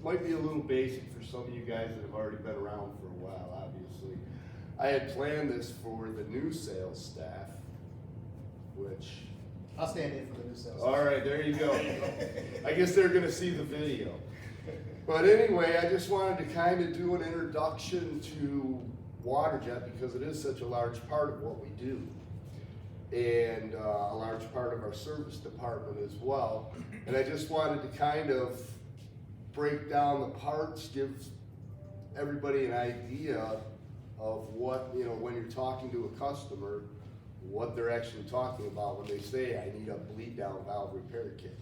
might be a little basic for some of you guys that have already been around for a while, obviously. I had planned this for the new sales staff, which, I'll stand in for the new sales. all right, there you go. I guess they're gonna see the video. But anyway, I just wanted to kind of do an introduction to Waterjet because it is such a large part of what we do. And a large part of our service department as well. And I just wanted to kind of break down the parts, give everybody an idea of what, you know, when you're talking to a customer, what they're actually talking about when they say, I need a bleed down valve repair kit.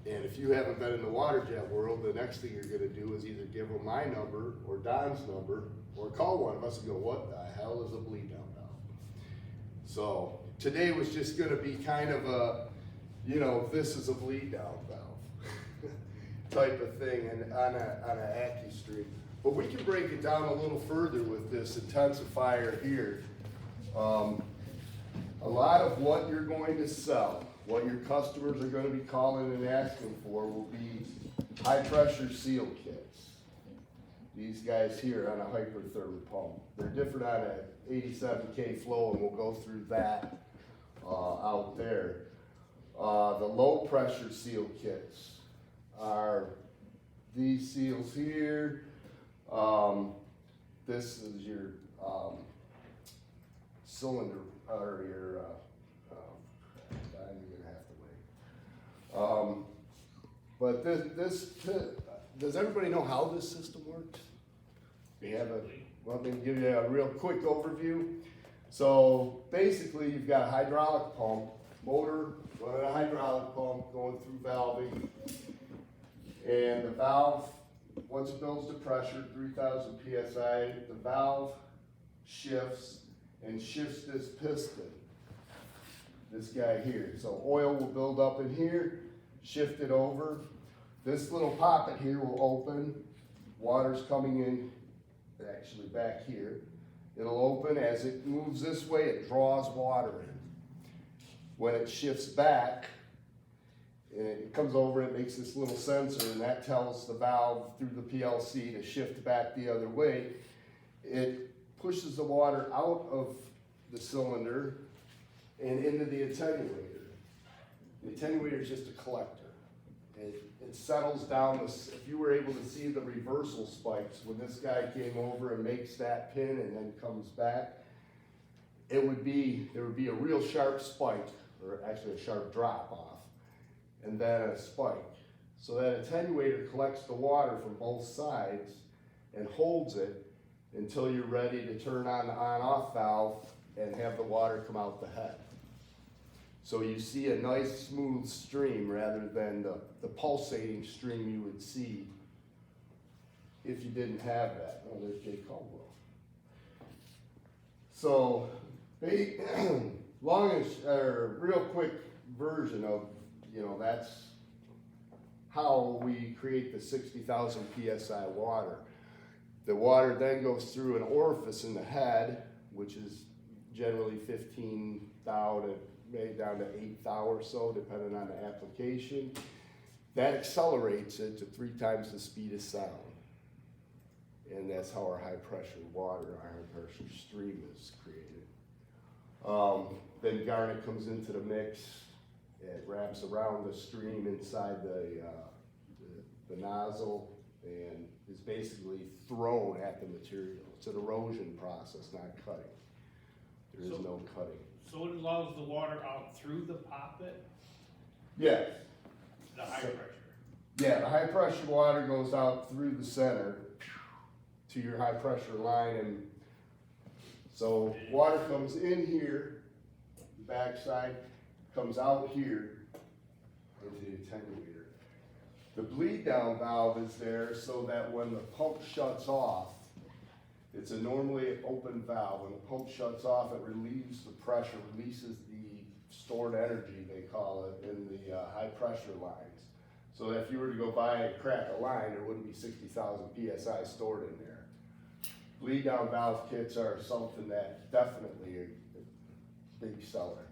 And if you haven't been in the Waterjet world, the next thing you're gonna do is either give them my number or Don's number, or call one of us and go, what the hell is a bleed down valve? So today was just gonna be kind of a, you know, this is a bleed down valve type of thing and on an AccuStream. But we can break it down a little further with this intensifier here. A lot of what you're going to sell, what your customers are going to be calling and asking for will be high pressure seal kits. These guys here on a hyperthermic pump. They're different on a 87K flow, and we'll go through that out there. The low pressure seal kits are these seals here. This is your cylinder, or your, I'm gonna have to wait. But this, does everybody know how this system works? We have let me give you a real quick overview. So basically you've got a hydraulic pump, motor running a hydraulic pump going through valving, and the valve, once it builds to pressure, 3,000 PSI, the valve shifts and shifts this piston, this guy here. So oil will build up in here, shift it over. This little poppet here will open, water's coming in, actually back here. It'll open, as it moves this way, it draws water in. When it shifts back, it comes over, it makes this little sensor, and that tells the valve through the PLC to shift back the other way. It pushes the water out of the cylinder and into the attenuator. The attenuator is just a collector. It settles down, if you were able to see the reversal spikes, when this guy came over and makes that pin and then comes back, there would be a real sharp spike, or actually a sharp drop off, and then a spike. So that attenuator collects the water from both sides and holds it until you're ready to turn on the on-off valve and have the water come out the head. So you see a nice smooth stream rather than the pulsating stream you would see if you didn't have that. Oh, there's Jay Caldwell. So, real quick version of, you know, that's how we create the 60,000 PSI water. The water then goes through an orifice in the head, which is generally 15 thou to maybe down to 8 thou or so, depending on the application. That accelerates it to 3 times the speed of sound. And that's how our high pressure water, our high pressure stream is created. Then garnet comes into the mix. It wraps around the stream inside the nozzle and is basically thrown at the material. It's an erosion process, not cutting. There is no cutting. So it allows the water out through the poppet, Yes. the high pressure. Yeah, the high pressure water goes out through the center to your high pressure line, and so water comes in here, the backside, comes out here into the attenuator. The bleed down valve is there so that when the pump shuts off, it's a normally open valve. When the pump shuts off, it relieves the pressure, releases the stored energy, they call it, in the high pressure lines. So that if you were to go by and crack a line, there wouldn't be 60,000 PSI stored in there. Bleed down valve kits are something that definitely are a big seller.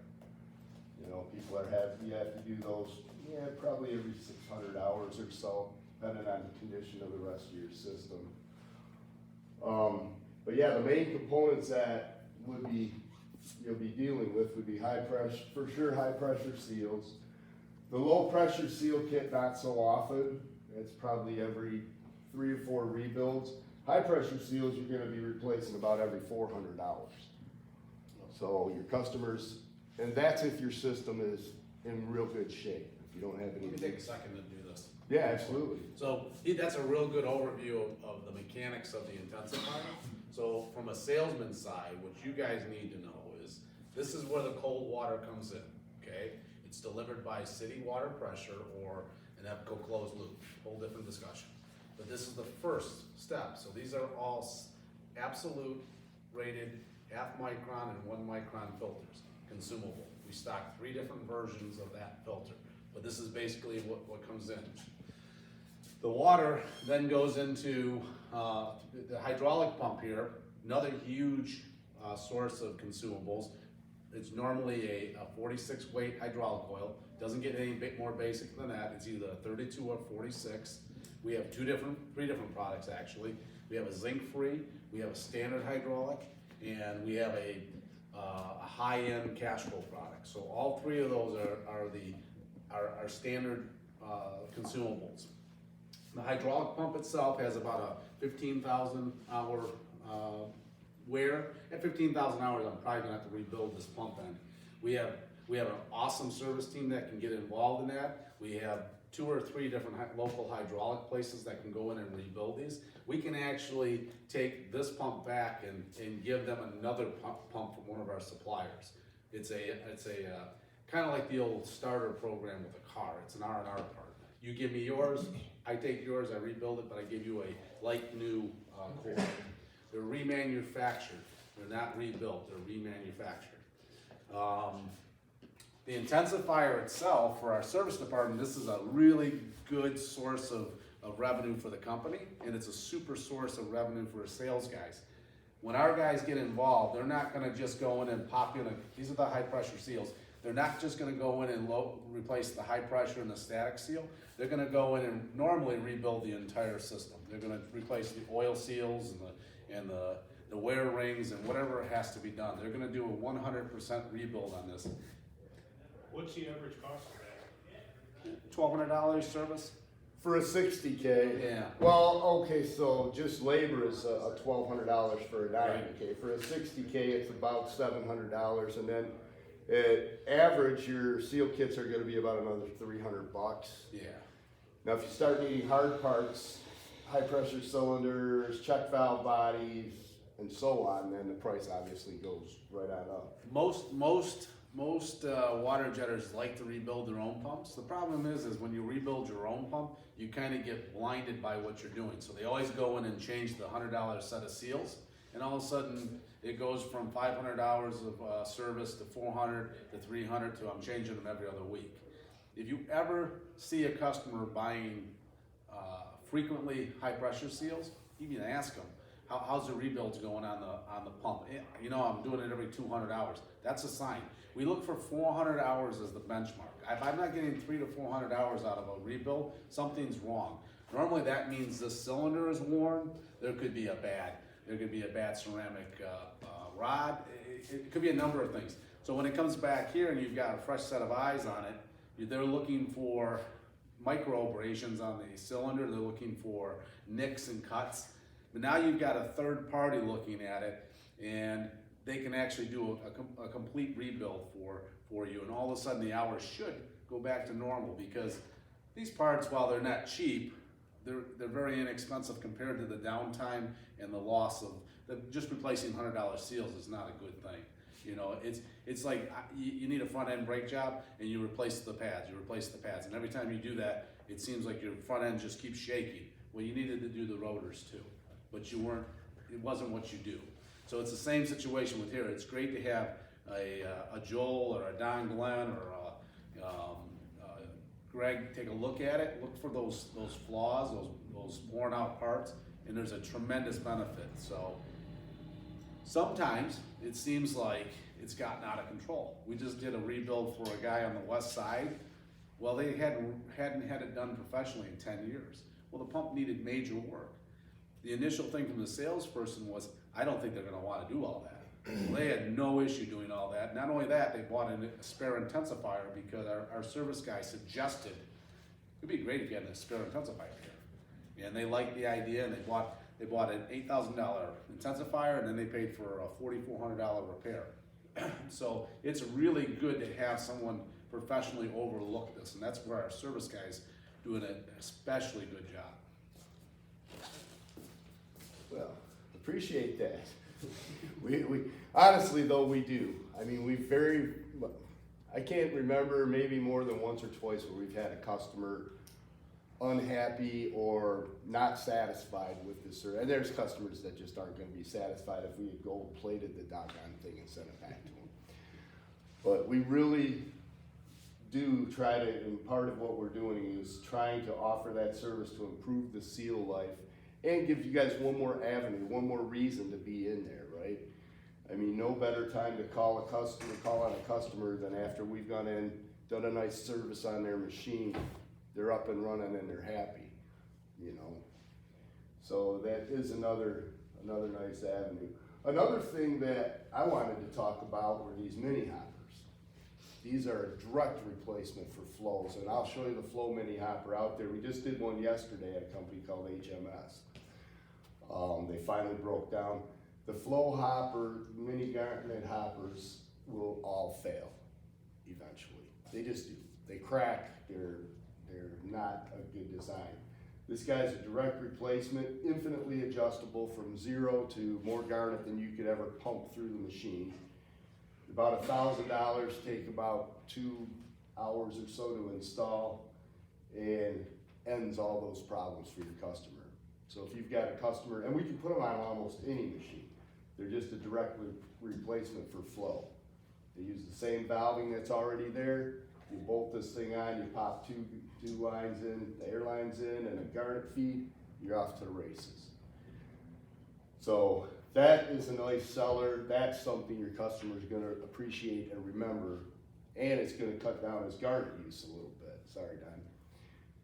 You know, people you have to do those, probably every 600 hours or so. depending on the condition of the rest of your system. But yeah, the main components that would be, you'll be dealing with would be high pressure, for sure high pressure seals. The low pressure seal kit, not so often, it's probably every 3 or 4 rebuilds. High pressure seals, you're gonna be replacing about every $400. So your customers, and that's if your system is in real good shape, if you don't have any. Let me take a second to do this. Yeah, absolutely. So that's a real good overview of the mechanics of the intensifier. So from a salesman side, what you guys need to know is, this is where the cold water comes in, okay? It's delivered by city water pressure or an EPCO closed loop, whole different discussion. But this is the first step. So these are all absolute rated 0.5 micron and 1 micron filters, consumable. We stock 3 different versions of that filter, but this is basically what comes in. The water then goes into the hydraulic pump here, another huge source of consumables. It's normally a 46 weight hydraulic coil. Doesn't get any more basic than that. It's either a 32 or 46. We have 3 different products actually. We have a zinc-free, we have a standard hydraulic, and we have a high-end cash flow product. So all 3 of those are standard consumables. The hydraulic pump itself has about a 15,000 hour wear. At 15,000 hours, I'm probably gonna have to rebuild this pump end. We have an awesome service team that can get involved in that. We have 2 or 3 different local hydraulic places that can go in and rebuild these. We can actually take this pump back and give them another pump from one of our suppliers. It's a kind of like the old starter program with a car. It's an R&R part. You give me yours, I take yours, I rebuild it, but I give you a like new core. They're remanufactured. They're not rebuilt, they're remanufactured. The intensifier itself, for our service department, this is a really good source of revenue for the company, and it's a super source of revenue for our sales guys. When our guys get involved, they're not gonna just go in and pop in, these are the high pressure seals. They're not just gonna go in and replace the high pressure and the static seal. They're gonna go in and normally rebuild the entire system. They're gonna replace the oil seals and the wear rings and whatever has to be done. They're gonna do a 100% rebuild on this. What's the average cost of that? $1,200 service? For a 60K. Yeah. Well, okay, so just labor is $1,200 for a 90K. For a 60K, it's about $700, and then average, your seal kits are gonna be about another $300. Yeah. Now, if you start needing hard parts, high pressure cylinders, check valve bodies, and so on, then the price obviously goes right on up. Most water jetters like to rebuild their own pumps. The problem is when you rebuild your own pump, you kind of get blinded by what you're doing. So they always go in and change the $100 set of seals, and all of a sudden it goes from 500 hours of service to 400 to 300 to I'm changing them every other week. If you ever see a customer buying frequently high pressure seals, you can ask them, how's the rebuilds going on the pump? You know, I'm doing it every 200 hours. That's a sign. We look for 400 hours as the benchmark. If I'm not getting 300 to 400 hours out of a rebuild, something's wrong. Normally that means this cylinder is worn. There could be a bad ceramic rod. It could be a number of things. So when it comes back here and you've got a fresh set of eyes on it, they're looking for micro abrasions on the cylinder. They're looking for nicks and cuts. But now you've got a third party looking at it, and they can actually do a complete rebuild for you, and all of a sudden the hours should go back to normal, because these parts, while they're not cheap, they're very inexpensive compared to the downtime and the loss of just replacing $100 seals is not a good thing. You know, it's like you need a front end brake job and you replace the pads, and every time you do that, it seems like your front end just keeps shaking. Well, you needed to do the rotors too, but it wasn't what you do. So it's the same situation with here. It's great to have a Joel or a Don Glenn or Greg take a look at it, look for those flaws, those worn out parts, and there's a tremendous benefit. So sometimes it seems like it's gotten out of control. We just did a rebuild for a guy on the west side. Well, they hadn't had it done professionally in 10 years. Well, the pump needed major work. The initial thing from the salesperson was, I don't think they're gonna wanna do all that. Well, they had no issue doing all that. Not only that, they bought a spare intensifier because our service guy suggested, it'd be great if you had a spare intensifier here. And they liked the idea, and they bought an $8,000 intensifier, and then they paid for a $4,400 repair. So it's really good to have someone professionally overlook this, and that's where our service guys doing an especially good job. Well, appreciate that. We honestly though, we do. I mean, I can't remember maybe more than once or twice where we've had a customer unhappy or not satisfied with the service. And there's customers that just aren't gonna be satisfied if we had gold plated the doggone thing and sent it back to them. But we really do try to, and part of what we're doing is trying to offer that service to improve the seal life and give you guys one more avenue, one more reason to be in there, right? I mean, no better time to call on a customer than after we've gone in, done a nice service on their machine, they're up and running and they're happy, you know? So that is another nice avenue. Another thing that I wanted to talk about were these mini hoppers. These are a direct replacement for flows, and I'll show you the flow mini hopper out there. We just did one yesterday at a company called HMS. They finally broke down. The flow hopper, mini garnet hoppers will all fail eventually. They just do. They crack, they're not a good design. This guy's a direct replacement, infinitely adjustable from 0 to more garnet than you could ever pump through the machine. About $1,000, take about 2 hours or so to install, and ends all those problems for your customer. So if you've got a customer, and we can put them on almost any machine, they're just a direct replacement for flow. They use the same valving that's already there. You bolt this thing on, you pop two lines in, the air lines in, and a garnet feed, you're off to the races. So that is a nice seller. That's something your customer's gonna appreciate and remember, and it's gonna cut down his garnet use a little bit. Sorry, Don.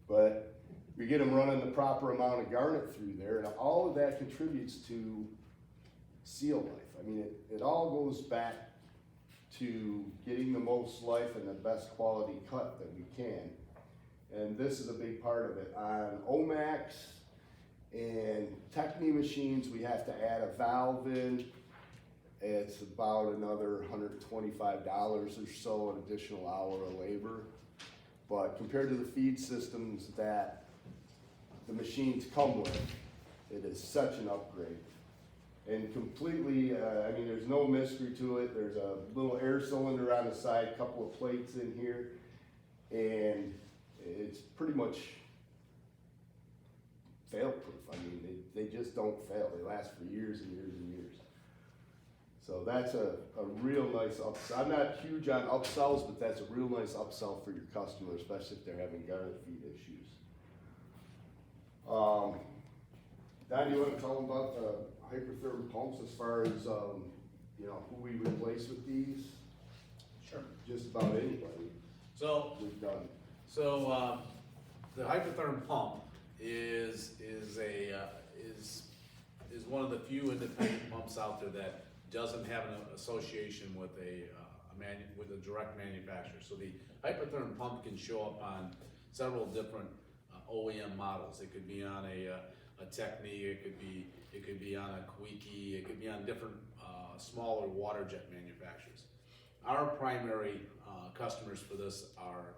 But you get them running the proper amount of garnet through there, and all of that contributes to seal life. I mean, it all goes back to getting the most life and the best quality cut that we can. And this is a big part of it. On Omax and Techni machines, we have to add a valve in. It's about another $125 or so, an additional hour of labor. But compared to the feed systems that the machines come with, it is such an upgrade. And completely, I mean, there's no mystery to it. There's a little air cylinder on the side, a couple of plates in here, and it's pretty much fail-proof. I mean, they just don't fail. They last for years and years and years. So that's a real nice upsell. I'm not huge on upsells, but that's a real nice upsell for your customer, especially if they're having garnet feed issues. Don, you want to tell them about the hypertherm pumps as far as, you know, who we replace with these? Sure. Just about anybody So, we've done. the hypertherm pump is one of the few independent pumps out there that doesn't have an association with a direct manufacturer. So the hypertherm pump can show up on several different OEM models. It could be on a Techni, it could be on a Quickie, it could be on different smaller Waterjet manufacturers. Our primary customers for this are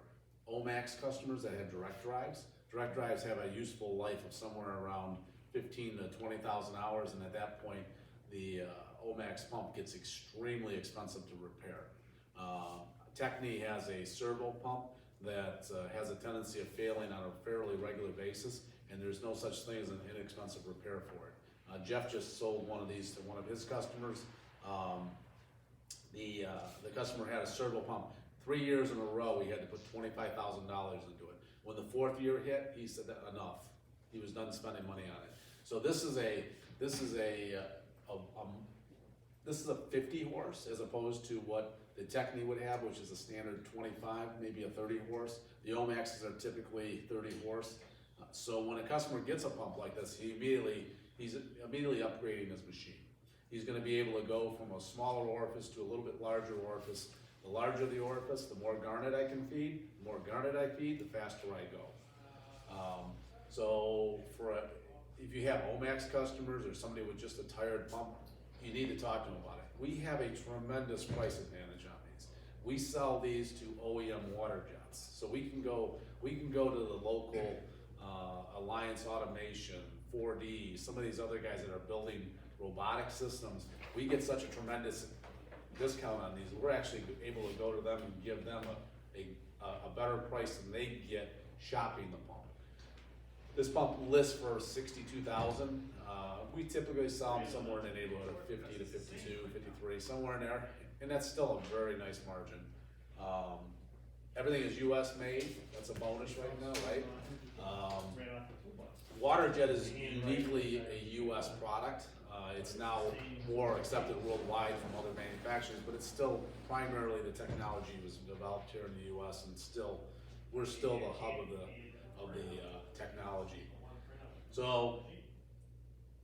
Omax customers that have direct drives. Direct drives have a useful life of somewhere around 15 to 20,000 hours, and at that point, the Omax pump gets extremely expensive to repair. Techni has a servo pump that has a tendency of failing on a fairly regular basis, and there's no such thing as an inexpensive repair for it. Jeff just sold one of these to one of his customers. The customer had a servo pump. 3 years in a row, he had to put $25,000 into it. When the 4th year hit, he said that enough. He was done spending money on it. So this is a 50 horse as opposed to what the Techni would have, which is a standard 25, maybe a 30 horse. The Omaxes are typically 30 horse. So when a customer gets a pump like this, he's immediately upgrading his machine. He's gonna be able to go from a smaller orifice to a little bit larger orifice. The larger the orifice, the more garnet I can feed. The more garnet I feed, the faster I go. So if you have Omax customers or somebody with just a tired pump, you need to talk to them about it. We have a tremendous price advantage on these. We sell these to OEM water jets. So we can go to the local Alliance Automation, 4D, some of these other guys that are building robotic systems. We get such a tremendous discount on these. We're actually able to go to them and give them a better price than they get shopping the pump. This pump lists for $62,000. We typically sell them somewhere in the neighborhood of 50 to 52, 53, somewhere in there, and that's still a very nice margin. Everything is US made. That's a bonus right now, right? Waterjet is uniquely a US product. It's now more accepted worldwide from other manufacturers, but it's still primarily the technology was developed here in the US, and we're still the hub of the technology. So,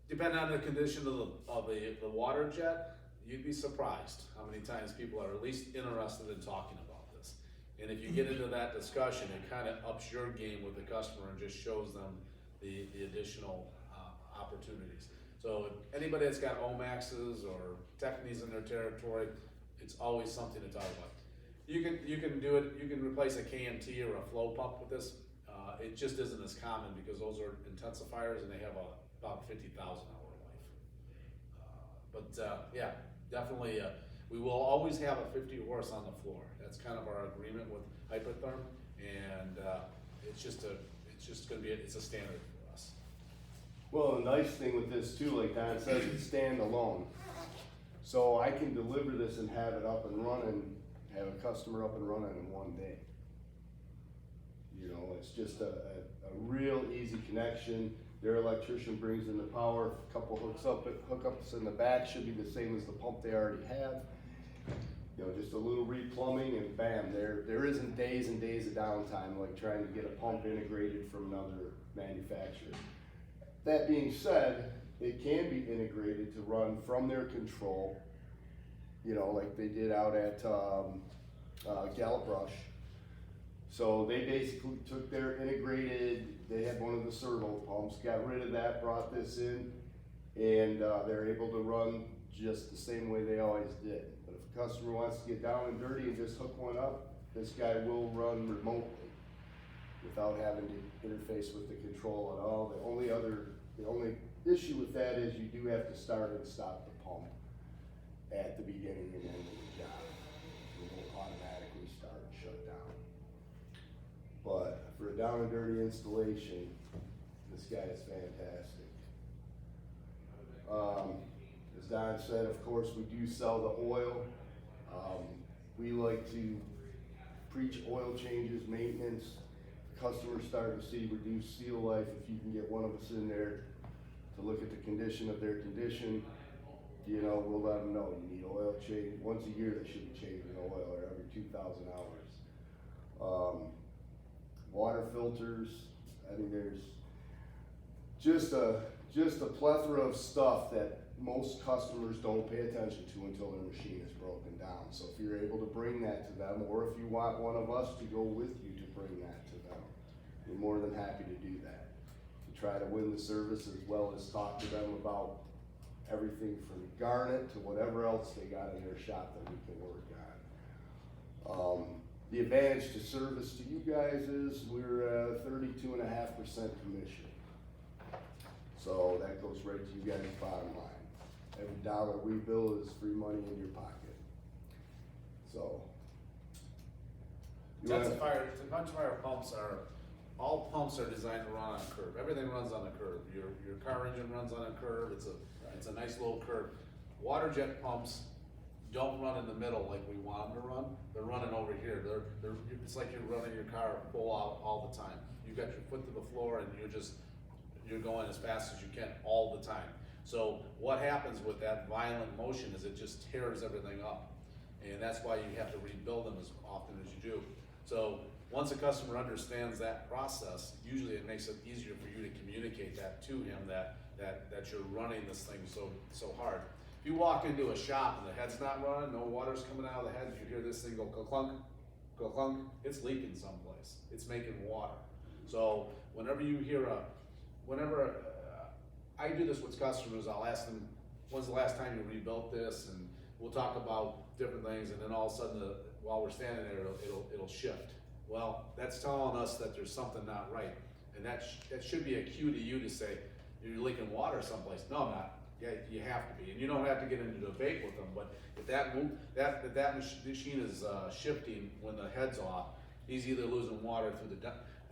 depending on the condition of the water jet, you'd be surprised how many times people are at least interested in talking about this. And if you get into that discussion, it kind of ups your game with the customer and just shows them the additional opportunities. So if anybody that's got Omaxes or Technies in their territory, it's always something to talk about. You can do it. You can replace a KMT or a flow pump with this. It just isn't as common because those are intensifiers and they have about 50,000 hour life. Yeah, definitely. We will always have a 50 horse on the floor. That's kind of our agreement with Hypertherm, and it's just going to be it's a standard for us. Well, the nice thing with this too, like Don says, it's standalone. So I can deliver this and have it up and running, have a customer up and running in one day. You know, it's just a real easy connection. Their electrician brings in the power, a couple hookups in the back should be the same as the pump they already have. You know, just a little replumbing and bam, there isn't days and days of downtime like trying to get a pump integrated from another manufacturer. That being said, it can be integrated to run from their control, you know, like they did out at Gallup Rush. So they basically took their integrated, they had one of the servo pumps, got rid of that, brought this in, and they're able to run just the same way they always did. But if a customer wants to get down and dirty and just hook one up, this guy will run remotely without having to interface with the control at all. The only issue with that is you do have to start and stop the pump at the beginning and end of the job. It won't automatically start and shut down. But for a down and dirty installation, this guy is fantastic. As Don said, of course, we do sell the oil. We like to preach oil changes, maintenance. Customers starting to see reduced seal life. If you can get one of us in there to look at the condition of their condition, you know, we'll let them know you need oil change. Once a year they should be changing oil, or every 2,000 hours. Water filters. I mean, there's just a plethora of stuff that most customers don't pay attention to until their machine is broken down. So if you're able to bring that to them, or if you want one of us to go with you to bring that to them, we're more than happy to do that. To try to win the service as well as talk to them about everything from garnet to whatever else they got in their shop that we can work on. The advantage to service to you guys is we're 32.5% commission. So that goes right to you guys' bottom line. Every dollar we bill is free money in your pocket. So. Intensifier pumps all pumps are designed to run on a curve. Everything runs on a curve. Your car engine runs on a curve. It's a nice little curve. Water jet pumps don't run in the middle like we want them to run. They're running over here. It's like you're running your car full out all the time. You've got your foot to the floor and you're going as fast as you can all the time. So what happens with that violent motion is it just tears everything up. And that's why you have to rebuild them as often as you do. So once a customer understands that process, usually it makes it easier for you to communicate that to him, that you're running this thing so hard. If you walk into a shop and the head's not running, no water's coming out of the head, you hear this thing go clunk, it's leaking someplace. It's making water. So whenever you hear I do this with customers, I'll ask them, when's the last time you rebuilt this? And we'll talk about different things, and then all of a sudden, while we're standing there, it'll shift. Well, that's telling us that there's something not right. And that should be a cue to you to say, you're leaking water someplace. No, I'm not. Yeah, you have to be. And you don't have to get into debate with them, but if that machine is shifting when the head's off, he's either losing water through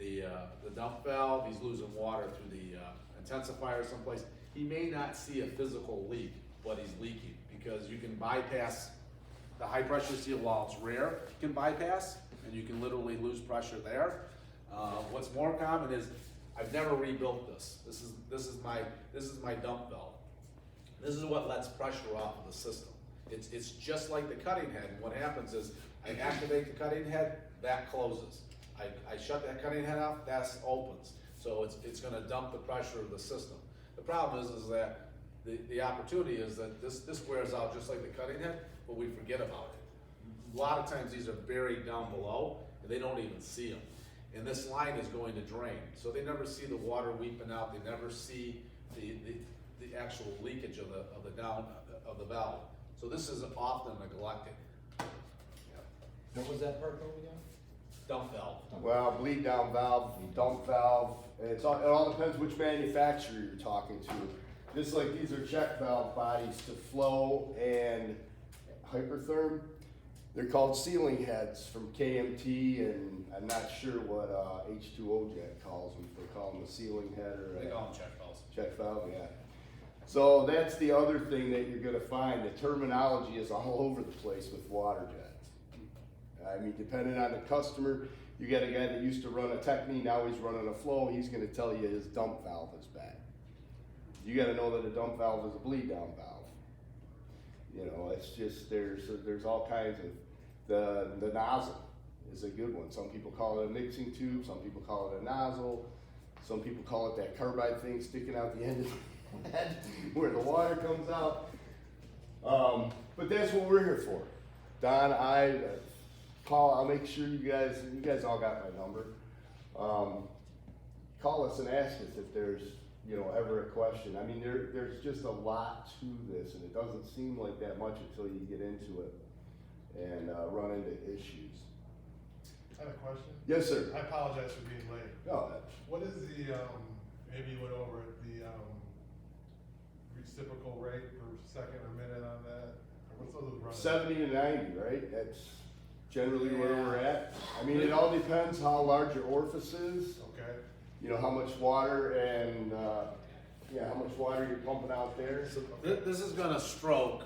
the dump valve, he's losing water through the intensifier someplace. He may not see a physical leak, but he's leaking, because you can bypass the high pressure seal while it's rare. You can bypass, and you can literally lose pressure there. What's more common is, I've never rebuilt this. This is my dump valve. This is what lets pressure off of the system. It's just like the cutting head. And what happens is, I activate the cutting head, that closes. I shut that cutting head off, that opens. So it's going to dump the pressure of the system. The problem is that the opportunity is that this wears out just like the cutting head, but we forget about it. A lot of times these are buried down below, and they don't even see them. And this line is going to drain, so they never see the water weeping out. They never see the actual leakage of the valve. So this is often neglected. What was that part called again? Dump valve. Well, bleed down valve, dump valve, it all depends which manufacturer you're talking to. Just like these are check valve bodies to flow and hypertherm, they're called sealing heads from KMT, and I'm not sure what H2O Jet calls them. If they call them a sealing head or They call them check valves. check valve, yeah. So that's the other thing that you're gonna find. The terminology is all over the place with water jets. I mean, depending on the customer, you got a guy that used to run a Techni, now he's running a Flow, he's gonna tell you his dump valve is bad. You gotta know that a dump valve is a bleed down valve. You know, it's just, there's all kinds of, the nozzle is a good one. Some people call it a mixing tube, some people call it a nozzle, some people call it that carbide thing sticking out the end of the head where the water comes out. But that's what we're here for. Don, Paul, I'll make sure you guys all got my number. Call us and ask us if there's, ever a question. I mean, there's just a lot to this, and it doesn't seem like that much until you get into it and run into issues. I have a question. Yes, sir. I apologize for being late. No, What is the, maybe you went over it, the reciprocal rate per second or minute on that? Or what's those running? 70 to 90, right? That's generally where we're at. I mean, it all depends how large your orifice is. Okay. How much water and, how much water you're pumping out there. So this is gonna stroke.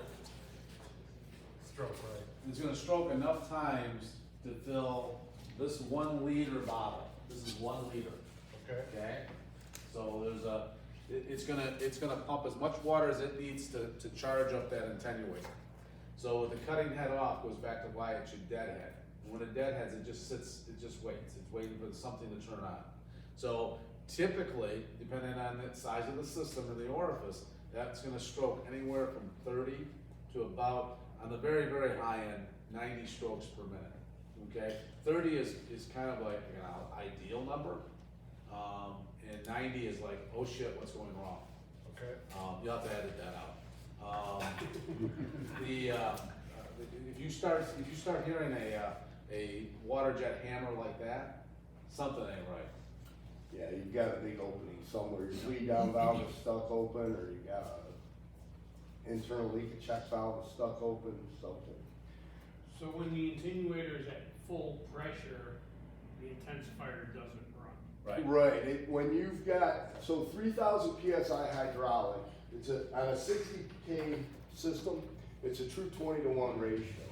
Stroke, right. It's gonna stroke enough times to fill this 1 liter bottle. This is 1 liter. Okay. Okay? So it's gonna pump as much water as it needs to charge up that attenuator. So with the cutting head off, goes back to why it should deadhead. And when it deadheads, it just sits, it just waits. It's waiting for something to turn on. So typically, depending on the size of the system and the orifice, that's gonna stroke anywhere from 30 to about, on the very, very high end, 90 strokes per minute. Okay? 30 is kind of like an ideal number. And 90 is like, oh shit, what's going wrong? Okay. You'll have to edit that out. If you start hearing a water jet hammer like that, something ain't right. Yeah, you've got a big opening somewhere. Your bleed down valve is stuck open, or you got an internal leak, a check valve is stuck open, something. So when the attenuator is at full pressure, the intensifier doesn't run. Right, when you've got, 3,000 PSI hydraulic, it's on a 60K system, it's a true 20-to-1 ratio.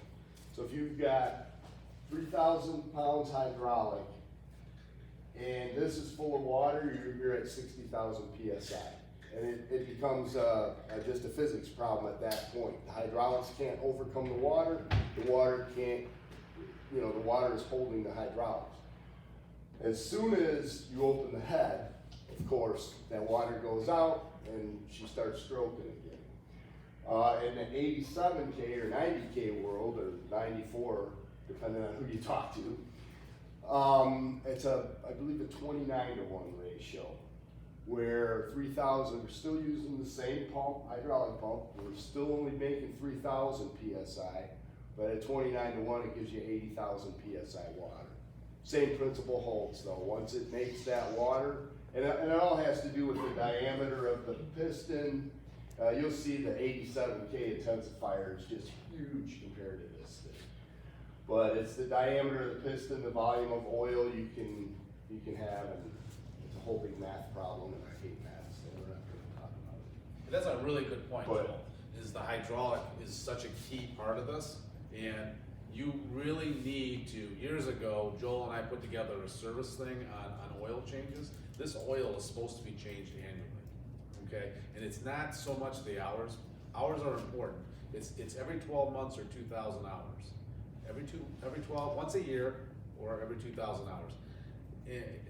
So if you've got 3,000 pounds hydraulic, and this is full of water, you're at 60,000 PSI. And it becomes just a physics problem at that point. The hydraulics can't overcome the water can't, the water is holding the hydraulics. As soon as you open the head, of course, that water goes out and she starts stroking again. In the 87K or 90K world, or 94, depending on who you talk to, it's I believe a 29-to-1 ratio, where 3,000, we're still using the same pump, hydraulic pump, we're still only making 3,000 PSI, but at 29-to-1, it gives you 80,000 PSI water. Same principle holds though, once it makes that water, and it all has to do with the diameter of the piston. You'll see the 87K intensifier is just huge compared to this thing. But it's the diameter of the piston, the volume of oil you can have, and it's a whole big math problem, and I hate math, so we're not gonna talk about it. That's a really good point, But- Joel, is the hydraulic is such a key part of this, and you really need to, years ago, Joel and I put together a service thing on oil changes. This oil is supposed to be changed annually, okay? And it's not so much the hours. Hours are important. It's every 12 months or 2,000 hours. Every 12, once a year, or every 2,000 hours.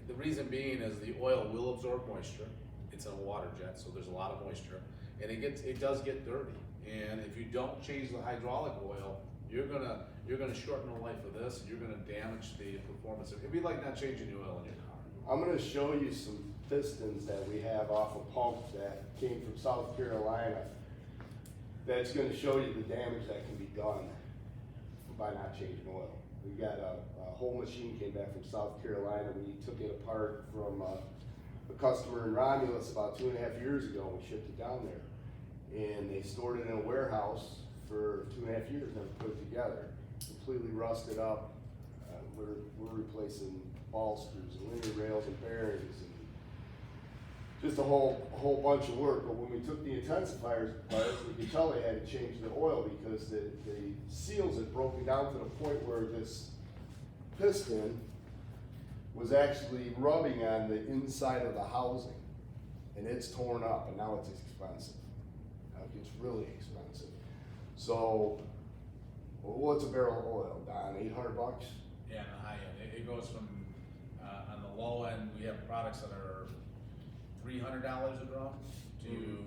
The reason being is the oil will absorb moisture. It's a water jet, so there's a lot of moisture, and it does get dirty. And if you don't change the hydraulic oil, you're gonna shorten the life of this, and you're gonna damage the performance. It'd be like not changing the oil in your car. I'm gonna show you some pistons that we have off a pump that came from South Carolina. That's gonna show you the damage that can be done by not changing oil. We got a whole machine came back from South Carolina. We took it apart from a customer in Romulus about 2.5 years ago, and we shipped it down there. And they stored it in a warehouse for 2.5 years, never put it together. Completely rusted up. We're replacing ball screws and linear rails and bearings and just a whole bunch of work. But when we took the intensifiers apart, we could tell they had to change the oil because the seals had broken down to the point where this piston was actually rubbing on the inside of the housing, and it's torn up, and now it's expensive. It's really expensive. So, what's a barrel of oil, Don? $800? Yeah, on the high end, it goes from, on the low end, we have products that are $300 a drum to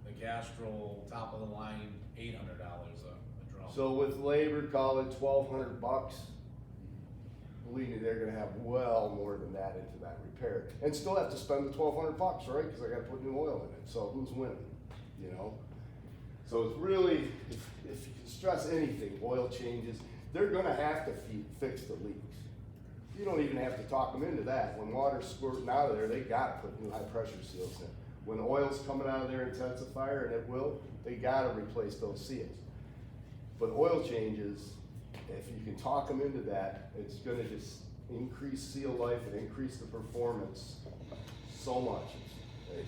the Castrol top of the line, $800 a drum. So with labor, call it $1,200. Believe me, they're gonna have well more than that into that repair, and still have to spend the $1,200, right? Because I gotta put new oil in it. So who's winning? You know. So it's really, if you can stress anything, oil changes. They're gonna have to fix the leaks. You don't even have to talk them into that. When water's squirting out of there, they gotta put new high pressure seals in. When oil's coming out of their intensifier, and it will, they gotta replace those seals. But oil changes, if you can talk them into that, it's gonna just increase seal life and increase the performance so much.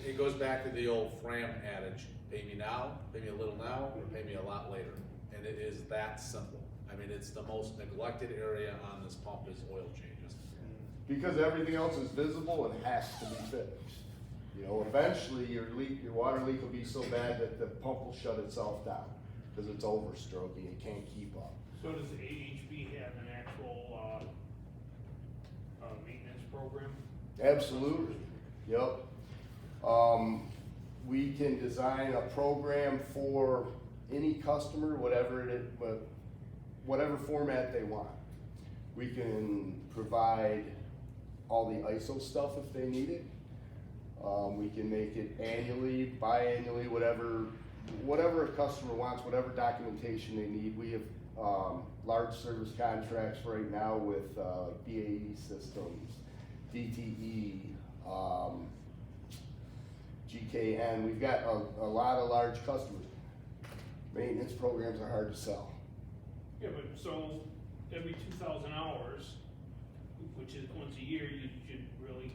It goes back to the old Fram adage, pay me now, pay me a little now, or pay me a lot later. And it is that simple. I mean, it's the most neglected area on this pump is oil changes. Because everything else is visible and has to be fixed. You know, eventually your water leak will be so bad that the pump will shut itself down because it's overstroking, it can't keep up. So does the AHB have an actual, maintenance program? Absolutely, yep. We can design a program for any customer, whatever it is, but whatever format they want. We can provide all the ISO stuff if they need it. We can make it annually, biannually, whatever a customer wants, whatever documentation they need. We have large service contracts right now with BAE Systems, DTE, GKN. We've got a lot of large customers. Maintenance programs are hard to sell. Yeah, but so every 2,000 hours, which is once a year, you should really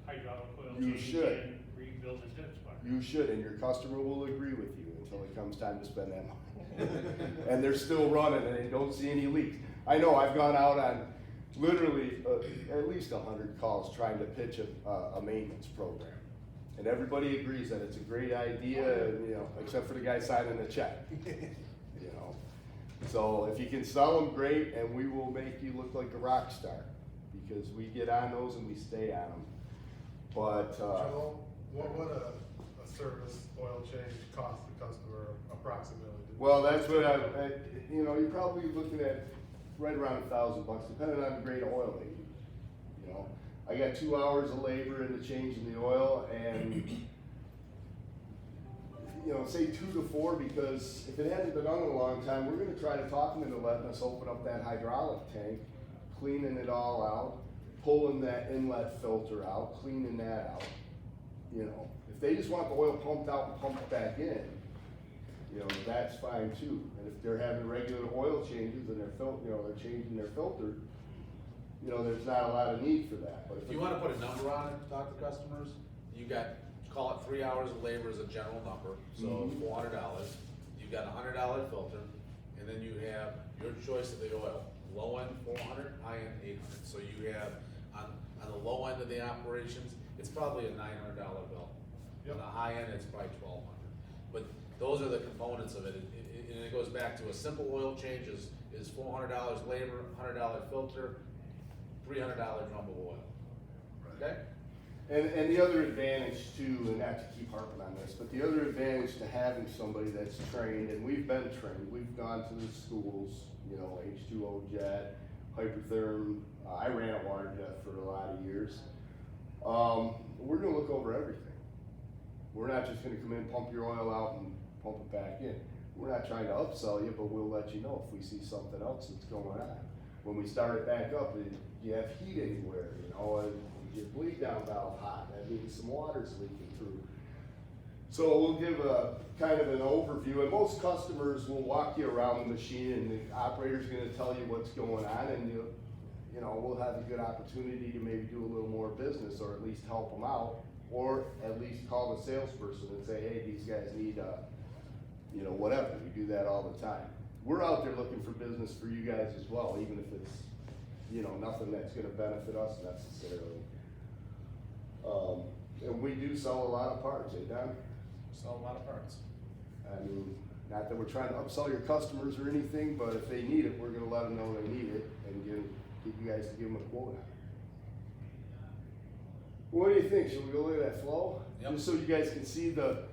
hydraulic oil You change should. and rebuild intensifier. You should, and your customer will agree with you until it comes time to spend that money. And they're still running and they don't see any leaks. I know I've gone out on literally at least 100 calls trying to pitch a maintenance program. And everybody agrees that it's a great idea, and, you know, except for the guy signing the check. You know, so if you can sell them, great, and we will make you look like a rock star. because we get on those and we stay on them. But, Joel, what would a service oil change cost the customer approximately? well, that's what you know, you're probably looking at right around $1,000, depending on the grade of oil they use. You know, I got 2 hours of labor in the changing the oil, and you know, say 2 to 4, because if it hasn't been done in a long time, we're gonna try to talk them into letting us open up that hydraulic tank, cleaning it all out, pulling that inlet filter out, cleaning that out. You know, if they just want the oil pumped out and pumped back in, you know, that's fine too. And if they're having regular oil changes and they're changing their filter, you know, there's not a lot of need for that. But If you wanna put a number on it, talk to customers, you got, call it 3 hours of labor as a general number, so Mhm. $400. You've got a $100 filter, and then you have your choice of the oil. Low end 400, high end 800. So you have, on the low end of the operations, it's probably a $900 bill. Yep. On the high end, it's probably 1,200. But those are the components of it, and it goes back to a simple oil change is $400 labor, $100 filter, $300 drum of oil. Okay? And the other advantage too, and not to keep harping on this, but the other advantage to having somebody that's trained, and we've been trained, we've gone to the schools, you know, H2O jet, hypertherm, I ran a Waterjet for a lot of years. We're gonna look over everything. We're not just gonna come in, pump your oil out and pump it back in. We're not trying to upsell you, but we'll let you know if we see something else that's going on. When we start it back up, you have heat anywhere, you know, your bleed down valve hot, that means some water's leaking through. So we'll give a kind of an overview, and most customers will walk you around the machine, and the operator's gonna tell you what's going on, and you know, we'll have a good opportunity to maybe do a little more business, or at least help them out, or at least call the salesperson and say, hey, these guys need, you know, whatever. We do that all the time. We're out there looking for business for you guys as well, even if it's, you know, nothing that's gonna benefit us necessarily. And we do sell a lot of parts, eh, Don? Sell a lot of parts. I mean, not that we're trying to upsell your customers or anything, but if they need it, we're gonna let them know they need it and get you guys to give them a quote on it. What do you think? Should we go look at that flow? Yep. Just so you guys can see the,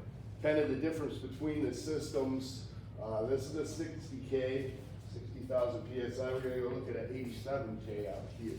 kind of the difference between the systems. This is a 60K, 60,000 PSI. We're gonna go look at an 87K out here.